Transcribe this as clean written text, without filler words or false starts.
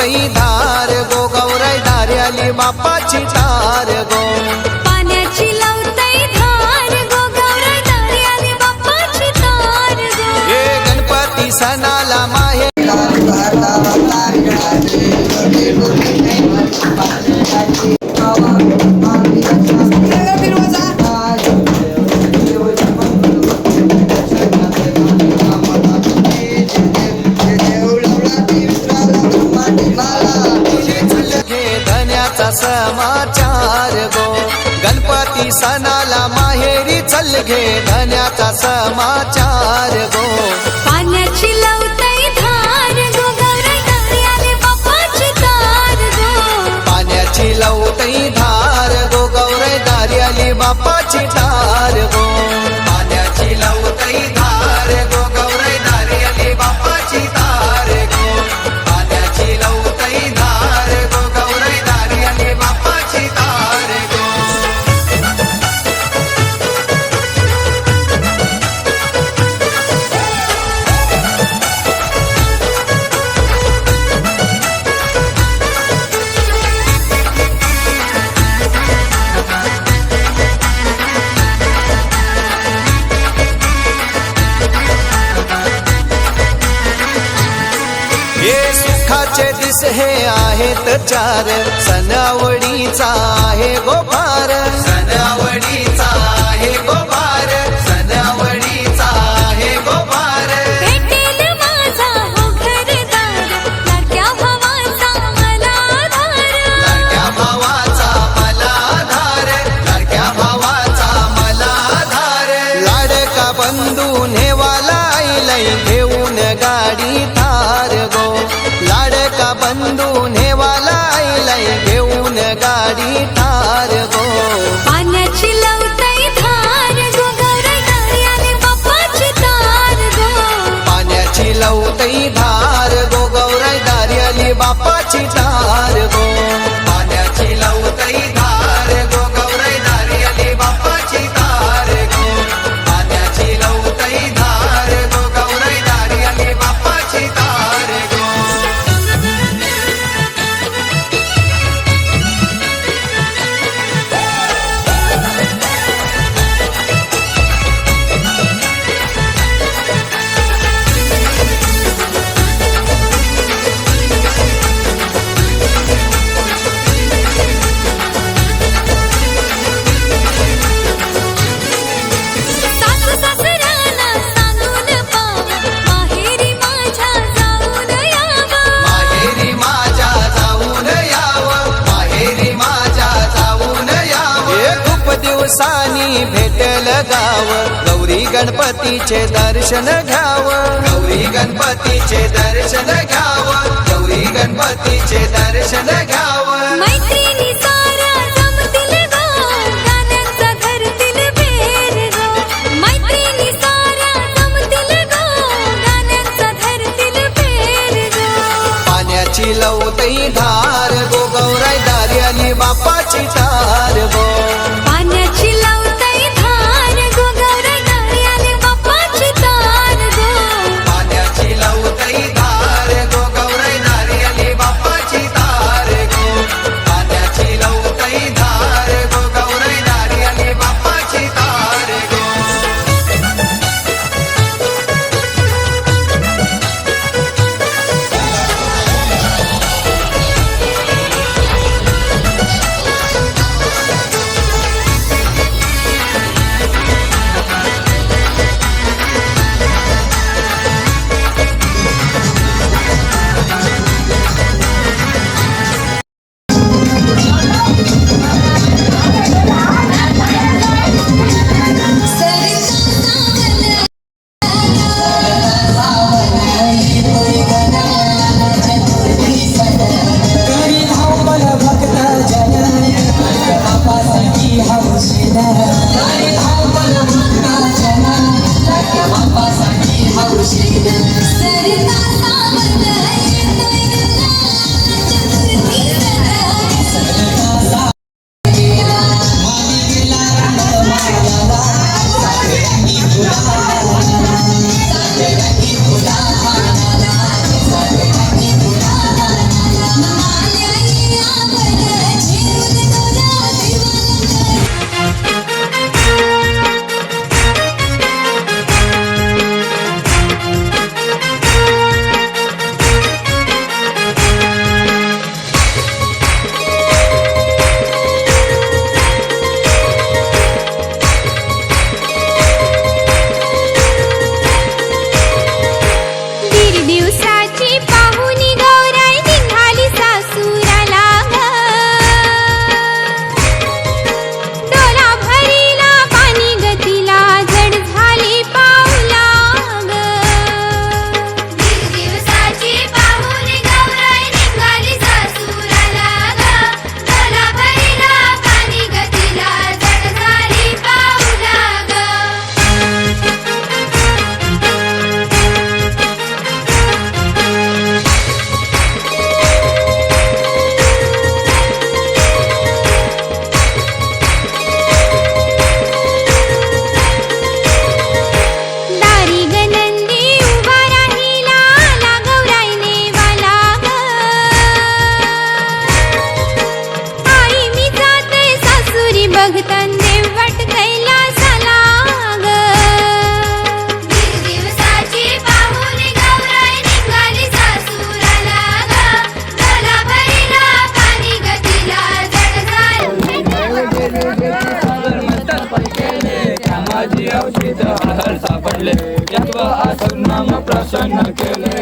लवतई धार गो गौराई धार आली बापाची तार गो पाण्याची लवतई धार गो गौराई धार आली बापाची तार गो हे गणपती सणाला माहे समाचार गो गणपती सणाला माहेरी चल घे धन्याचा समाचार गो पाण्याची लवतई धार गो गौराई धार आली बापाची तार गो पाण्याची लवतई धार गो गौराई धार आली बापाची तार गो पाण्याची लवतई धार गो गौराई धार आली बापाची तार गो पाण्याची लवतई धार गो गौराई धार आली बापाची तार गो हे सुखाचे दिस हे आहेत चार सणावडीचा आहे गोपार सणावडीचा आहे गोपार सणावडीचा आहे गोपार भेटेल माझा हो घरदार लाडक्या भावाचा मला आधार लाडक्या भावाचा मला आधार लाडक्या भावाचा मला आधार लाडका बंधू नेवाला आईलाई घेऊन गाडी थार गो लाडका बंधू नेवाला आईलाई घेऊन गाडी थार गो पाण्याची लवतई धार गो गौराई धार आली बापाची तार गो पाण्याची लवतई धार गो गौराई धार आली बापाची तार गो पाण्याची लवतई धार गो गौराई धार आली बापाची तार गो पाण्याची लवतई धार गो गौराई धार आली बापाची तार गो सासू सासऱ्याला सांगून पाव माहेरी माझ्या जाऊन यावं माहेरी माझ्या जाऊन यावं माहेरी माझ्या जाऊन यावं खूप दिवसांनी भेटल गाव गौरी गणपतीचे दर्शन घ्यावं गौरी गणपतीचे दर्शन घ्यावं गौरी गणपतीचे दर्शन घ्यावं मैत्रिणी साऱ्या जमतील गो गाण्यांचा धरतील फेर गो मैत्रिणी साऱ्या जमतील गो गाण्यांचा धरतील फेर गो पाण्याची लवतई धार गो गौराई धार आली बापाची तार गो पाण्याची लवतई धार गो गौराई धार आली बापाची तार गो पाण्याची लवतई धार गो गौराई धार आली बापाची तार गो पाण्याची वाढले यत्व आसन नाम प्रसन्न केले